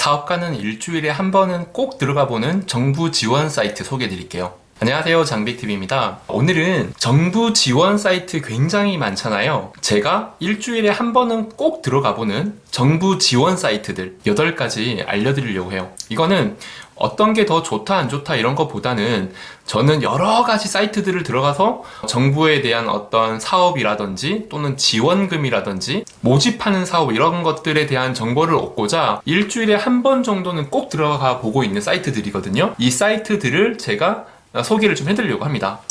사업가는 일주일에 한 번은 꼭 들어가 보는 정부 지원 사이트 소개해 드릴게요. 안녕하세요, 장빅TV입니다. 오늘은 정부 지원 사이트 굉장히 많잖아요. 제가 일주일에 한 번은 꼭 들어가 보는 정부 지원 사이트들 8가지 알려드리려고 해요. 이거는 어떤 게 더 좋다 안 좋다 이런 것보다는 저는 여러 가지 사이트들을 들어가서 정부에 대한 어떤 사업이라든지 또는 지원금이라든지 모집하는 사업 이런 것들에 대한 정보를 얻고자 일주일에 한 번 정도는 꼭 들어가 보고 있는 사이트들이거든요. 이 사이트들을 제가 소개를 좀 해드리려고 합니다.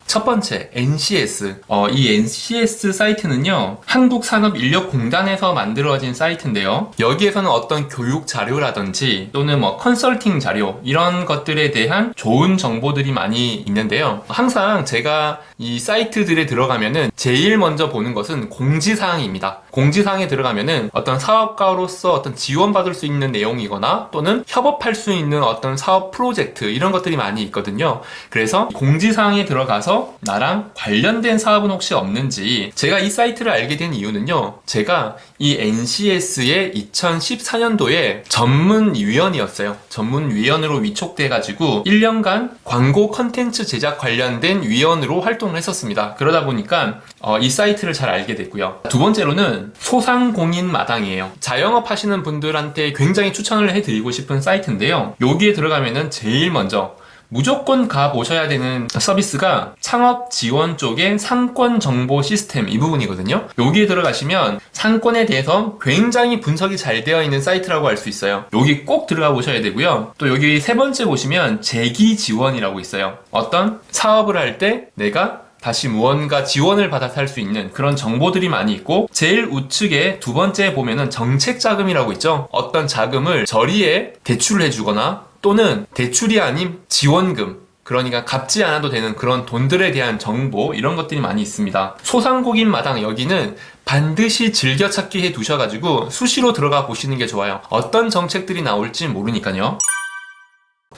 첫 번째, NCS. 이 NCS 사이트는요, 한국산업인력공단에서 만들어진 사이트인데요. 여기에서는 어떤 교육 자료라든지 또는 컨설팅 자료 이런 것들에 대한 좋은 정보들이 많이 있는데요. 항상 제가 이 사이트들에 들어가면은 제일 먼저 보는 것은 공지사항입니다. 공지사항에 들어가면은 어떤 사업가로서 어떤 지원받을 수 있는 내용이거나 또는 협업할 수 있는 어떤 사업 프로젝트 이런 것들이 많이 있거든요. 그래서 공지사항에 들어가서 나랑 관련된 사업은 혹시 없는지, 제가 이 사이트를 알게 된 이유는요, 제가 이 NCS의 2014년도에 전문위원이었어요. 전문위원으로 위촉돼가지고 1년간 광고 컨텐츠 제작 관련된 위원으로 활동을 했었습니다. 그러다 보니까 이 사이트를 잘 알게 됐고요. 두 번째로는 소상공인 마당이에요. 자영업 하시는 분들한테 굉장히 추천을 해드리고 싶은 사이트인데요. 여기에 들어가면은 제일 먼저 무조건 가보셔야 되는 서비스가 창업 지원 쪽의 상권 정보 시스템 이 부분이거든요. 여기에 들어가시면 상권에 대해서 굉장히 분석이 잘 되어 있는 사이트라고 할 수 있어요. 여기 꼭 들어가 보셔야 되고요. 또 여기 세 번째 보시면 재기 지원이라고 있어요. 어떤 사업을 할 때 내가 다시 무언가 지원을 받아서 할 수 있는 그런 정보들이 많이 있고, 제일 우측에 두 번째 보면은 정책 자금이라고 있죠. 어떤 자금을 저리에 대출을 해주거나 또는 대출이 아닌 지원금, 그러니까 갚지 않아도 되는 그런 돈들에 대한 정보 이런 것들이 많이 있습니다. 소상공인 마당 여기는 반드시 즐겨찾기 해 두셔가지고 수시로 들어가 보시는 게 좋아요. 어떤 정책들이 나올지 모르니까요.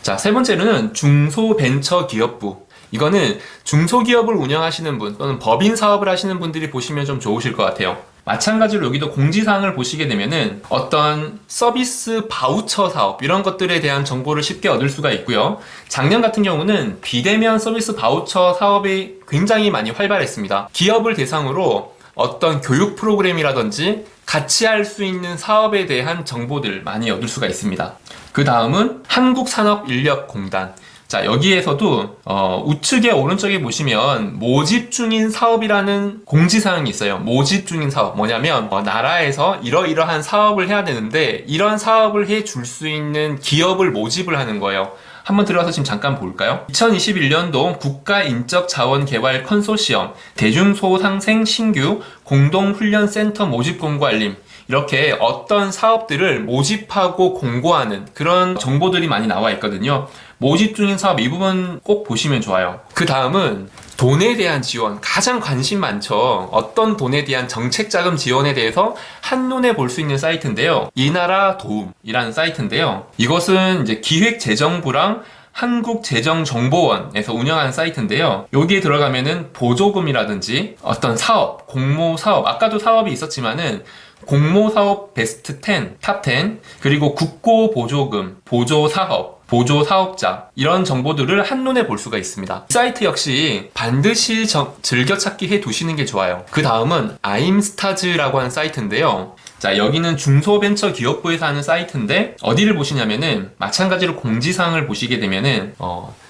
자, 세 번째로는 중소벤처기업부. 이거는 중소기업을 운영하시는 분 또는 법인 사업을 하시는 분들이 보시면 좀 좋으실 것 같아요. 마찬가지로 여기도 공지사항을 보시게 되면은 어떤 서비스 바우처 사업 이런 것들에 대한 정보를 쉽게 얻을 수가 있고요. 작년 같은 경우는 비대면 서비스 바우처 사업이 굉장히 많이 활발했습니다. 기업을 대상으로 어떤 교육 프로그램이라든지 같이 할 수 있는 사업에 대한 정보들 많이 얻을 수가 있습니다. 그 다음은 한국산업인력공단. 자, 여기에서도 우측에 오른쪽에 보시면 모집 중인 사업이라는 공지사항이 있어요. 모집 중인 사업 뭐냐면 나라에서 이러이러한 사업을 해야 되는데 이런 사업을 해줄 수 있는 기업을 모집을 하는 거예요. 한번 들어가서 지금 잠깐 볼까요? 2021년도 국가인적자원개발 컨소시엄 대중소상생 신규 공동훈련센터 모집 공고 알림, 이렇게 어떤 사업들을 모집하고 공고하는 그런 정보들이 많이 나와 있거든요. 모집 중인 사업 이 부분 꼭 보시면 좋아요. 그 다음은 돈에 대한 지원, 가장 관심 많죠. 어떤 돈에 대한 정책자금 지원에 대해서 한눈에 볼 수 있는 사이트인데요. 이나라 도움이라는 사이트인데요. 이것은 이제 기획재정부랑 한국재정정보원에서 운영하는 사이트인데요. 여기에 들어가면은 보조금이라든지 어떤 사업, 공모사업, 아까도 사업이 있었지만은 공모사업 베스트 10, 탑 10, 그리고 국고보조금, 보조사업, 보조사업자 이런 정보들을 한눈에 볼 수가 있습니다. 이 사이트 역시 반드시 즐겨찾기 해 두시는 게 좋아요. 그 다음은 아임스타즈라고 하는 사이트인데요. 자, 여기는 중소벤처기업부에서 하는 사이트인데 어디를 보시냐면은 마찬가지로 공지사항을 보시게 되면은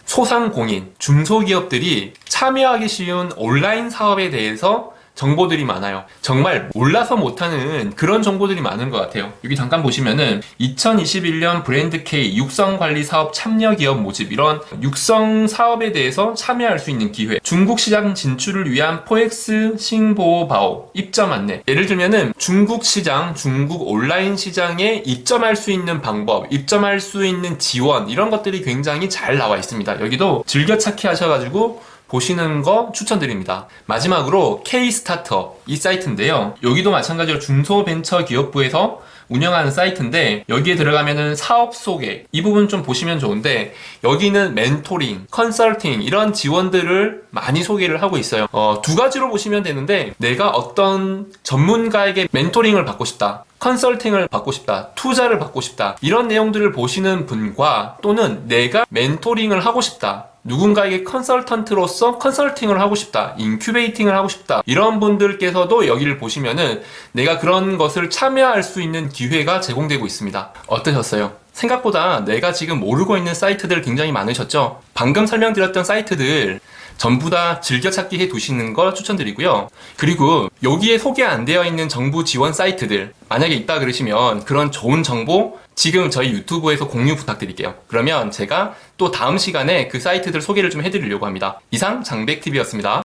소상공인, 중소기업들이 참여하기 쉬운 온라인 사업에 대해서 정보들이 많아요. 정말 몰라서 못하는 그런 정보들이 많은 것 같아요. 여기 잠깐 보시면은 2021년 브랜드 K 육성관리 사업 참여 기업 모집, 이런 육성 사업에 대해서 참여할 수 있는 기회, 중국 시장 진출을 위한 포엑스 싱보바오 입점 안내. 예를 들면은 중국 시장, 중국 온라인 시장에 입점할 수 있는 방법, 입점할 수 있는 지원 이런 것들이 굉장히 잘 나와 있습니다. 여기도 즐겨찾기 하셔가지고 보시는 거 추천드립니다. 마지막으로 K-스타트업 이 사이트인데요. 여기도 마찬가지로 중소벤처기업부에서 운영하는 사이트인데 여기에 들어가면은 사업 소개 이 부분 좀 보시면 좋은데 여기는 멘토링, 컨설팅 이런 지원들을 많이 소개를 하고 있어요. 두 가지로 보시면 되는데 내가 어떤 전문가에게 멘토링을 받고 싶다, 컨설팅을 받고 싶다, 투자를 받고 싶다, 이런 내용들을 보시는 분과 또는 내가 멘토링을 하고 싶다, 누군가에게 컨설턴트로서 컨설팅을 하고 싶다, 인큐베이팅을 하고 싶다, 이런 분들께서도 여기를 보시면은 내가 그런 것을 참여할 수 있는 기회가 제공되고 있습니다. 어떠셨어요? 생각보다 내가 지금 모르고 있는 사이트들 굉장히 많으셨죠? 방금 설명드렸던 사이트들 전부 다 즐겨찾기 해 두시는 걸 추천드리고요. 그리고 여기에 소개 안 되어 있는 정부 지원 사이트들 만약에 있다 그러시면 그런 좋은 정보 지금 저희 유튜브에서 공유 부탁드릴게요. 그러면 제가 또 다음 시간에 그 사이트들 소개를 좀 해드리려고 합니다. 이상 장백TV였습니다.